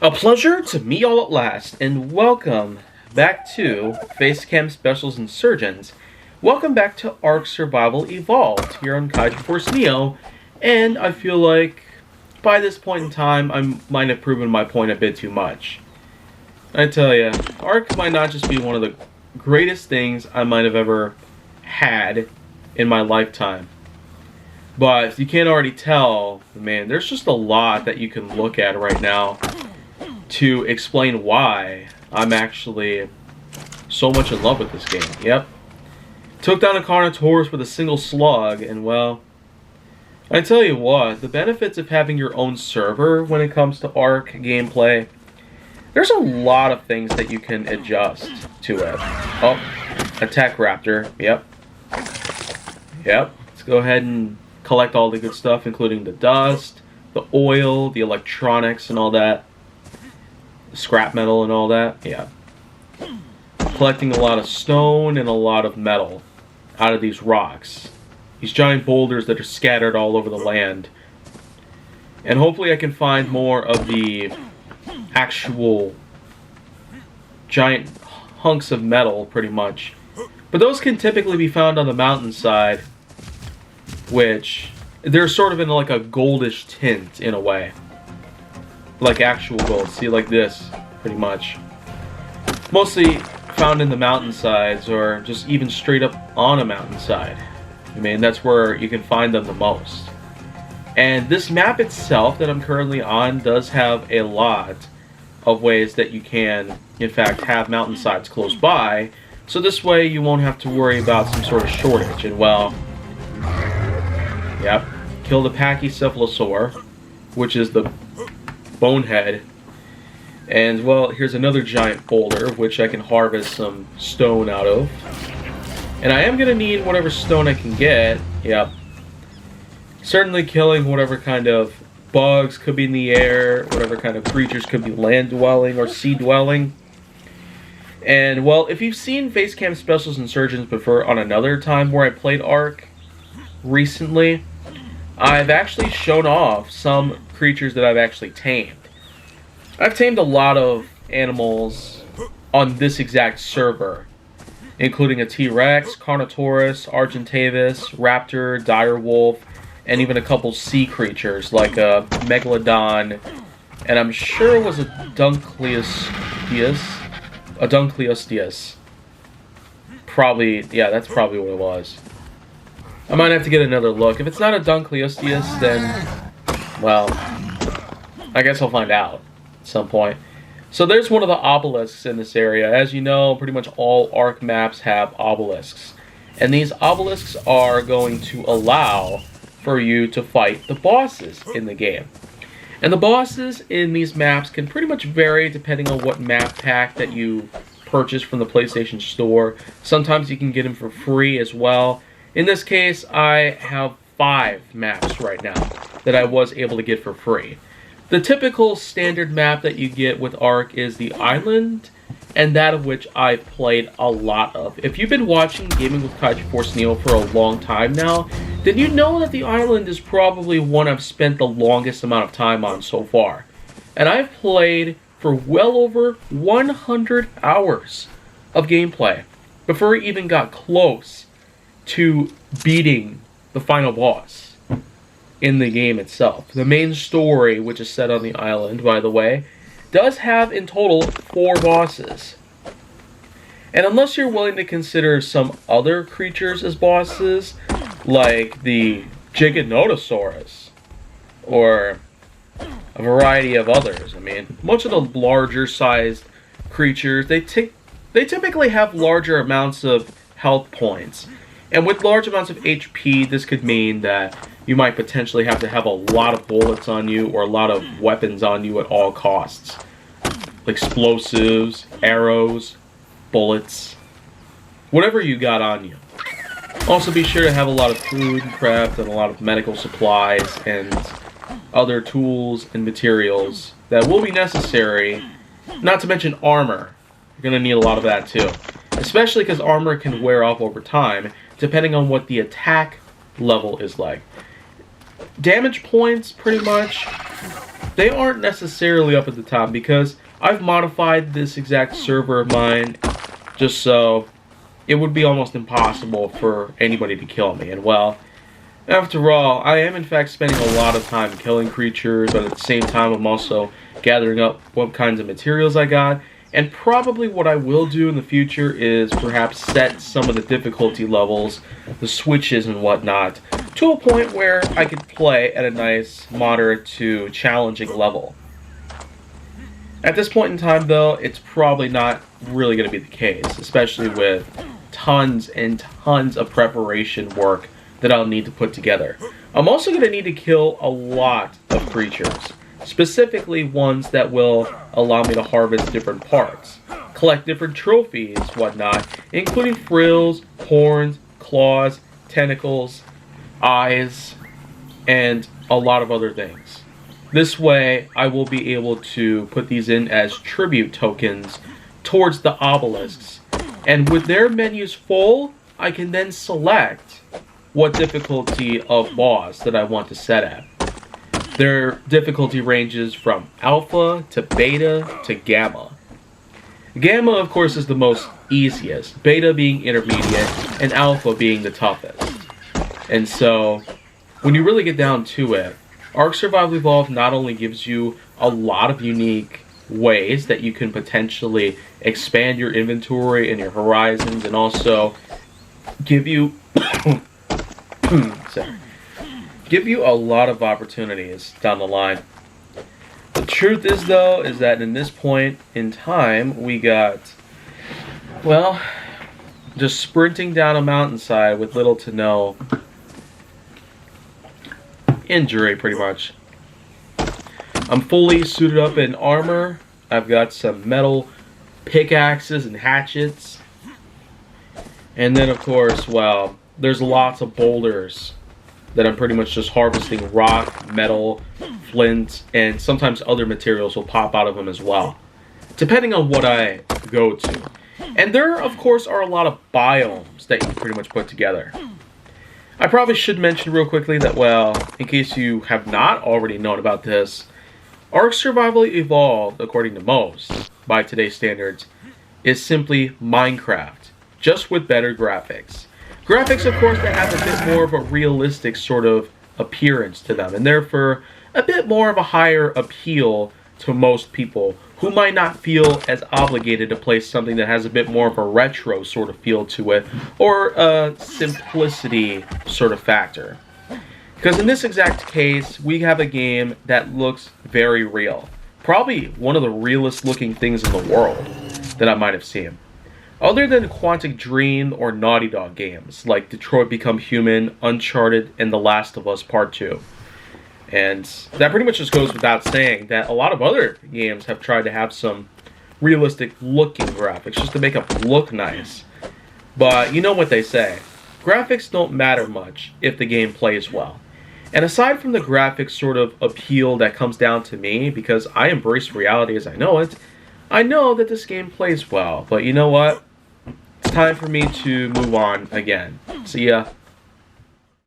A pleasure to meet y'all at last, and welcome back to Facecam Specials Insurgence. Welcome back to Ark Survival Evolved here on KaijuForceNeo, and I feel like by this point in time I might have proven my point a bit too much. I tell ya, Ark might not just be one of the greatest things I might have ever had in my lifetime. But if you can't already tell, man, there's just a lot that you can look at right now to explain why I'm actually so much in love with this game. Yep. Took down a Carnotaurus with a single slug, and well, I tell you what, the benefits of having your own server when it comes to Ark gameplay, there's a lot of things that you can adjust to it. Oh, attack raptor. Yep. Yep. Let's go ahead and collect all the good stuff, including the dust, the oil, the electronics, and all that. Scrap metal and all that. Yeah. Collecting a lot of stone and a lot of metal out of these rocks. These giant boulders that are scattered all over the land. And hopefully I can find more of the actual giant hunks of metal, pretty much. But those can typically be found on the mountainside, which they're sort of in like a goldish tint in a way. Like actual gold. See, like this, pretty much. Mostly found in the mountainsides, or just even straight up on a mountainside. I mean, that's where you can find them the most. And this map itself that I'm currently on does have a lot of ways that you can, in fact, have mountainsides close by. So this way you won't have to worry about some sort of shortage. And well, yep, kill the Pachycephalosaur, which is the bonehead. And well, here's another giant boulder which I can harvest some stone out of, and I am gonna need whatever stone I can get. Yep, certainly killing whatever kind of bugs could be in the air, whatever kind of creatures could be land dwelling or sea dwelling. And well, if you've seen Facecam Specials Insurgence before on another time where I played Ark recently, I've actually shown off some creatures that I've actually tamed. I've tamed a lot of animals on this exact server, including a T-Rex, Carnotaurus, Argentavis, Raptor, Direwolf, and even a couple sea creatures like a Megalodon, and I'm sure it was a Dunkleosteus. Probably, yeah, that's probably what it was. I might have to get another look. If it's not a Dunkleosteus, then, well, I guess I'll find out at some point. So there's one of the obelisks in this area. As you know, pretty much all Ark maps have obelisks. And these obelisks are going to allow for you to fight the bosses in the game. And the bosses in these maps can pretty much vary depending on what map pack that you purchase from the PlayStation Store. Sometimes you can get them for free as well. In this case, I have 5 maps right now that I was able to get for free. The typical standard map that you get with Ark is the island, and that of which I've played a lot of. If you've been watching Gaming with KaijuForceNeo for a long time now, then you know that the island is probably one I've spent the longest amount of time on so far. And I've played for well over 100 hours of gameplay before I even got close to beating the final boss in the game itself. The main story, which is set on the island, by the way, does have in total 4 bosses. And unless you're willing to consider some other creatures as bosses, like the Giganotosaurus, or a variety of others, I mean, most of the larger sized creatures, they typically have larger amounts of health points. And with large amounts of HP, this could mean that you might potentially have to have a lot of bullets on you or a lot of weapons on you at all costs. Explosives, arrows, bullets, whatever you got on you. Also be sure to have a lot of food and craft and a lot of medical supplies and other tools and materials that will be necessary, not to mention armor. You're going to need a lot of that too. Especially because armor can wear off over time, depending on what the attack level is like. Damage points, pretty much, they aren't necessarily up at the top because I've modified this exact server of mine just so it would be almost impossible for anybody to kill me. And well, after all, I am in fact spending a lot of time killing creatures, but at the same time I'm also gathering up what kinds of materials I got. And probably what I will do in the future is perhaps set some of the difficulty levels, the switches and whatnot, to a point where I could play at a nice, moderate to challenging level. At this point in time, though, it's probably not really going to be the case, especially with tons and tons of preparation work that I'll need to put together. I'm also going to need to kill a lot of creatures, specifically ones that will allow me to harvest different parts, collect different trophies, whatnot, including frills, horns, claws, tentacles, eyes, and a lot of other things. This way, I will be able to put these in as tribute tokens towards the obelisks. And with their menus full, I can then select what difficulty of boss that I want to set at. Their difficulty ranges from alpha to beta to gamma. Gamma, of course, is the most easiest, beta being intermediate, and alpha being the toughest. And so, when you really get down to it, Ark Survival Evolved not only gives you a lot of unique ways that you can potentially expand your inventory and your horizons, and also give you give you a lot of opportunities down the line. The truth is, though, is that in this point in time, we got, well, just sprinting down a mountainside with little to no injury, pretty much. I'm fully suited up in armor. I've got some metal pickaxes and hatchets. And then, of course, well, there's lots of boulders that I'm pretty much just harvesting rock, metal, flint, and sometimes other materials will pop out of them as well, depending on what I go to. And there, of course, are a lot of biomes that you can pretty much put together. I probably should mention real quickly that, well, in case you have not already known about this, Ark Survival Evolved, according to most, by today's standards, is simply Minecraft, just with better graphics. Graphics, of course, that have a bit more of a realistic sort of appearance to them, and therefore a bit more of a higher appeal to most people who might not feel as obligated to play something that has a bit more of a retro sort of feel to it, or a simplicity sort of factor. Because in this exact case, we have a game that looks very real. Probably one of the realest looking things in the world that I might have seen. Other than Quantic Dream or Naughty Dog games, like Detroit Become Human, Uncharted, and The Last of Us Part 2. And that pretty much just goes without saying that a lot of other games have tried to have some realistic looking graphics just to make them look nice. But you know what they say, graphics don't matter much if the game plays well. And aside from the graphics sort of appeal that comes down to me, because I embrace reality as I know it, I know that this game plays well. But you know what? It's time for me to move on again. See ya.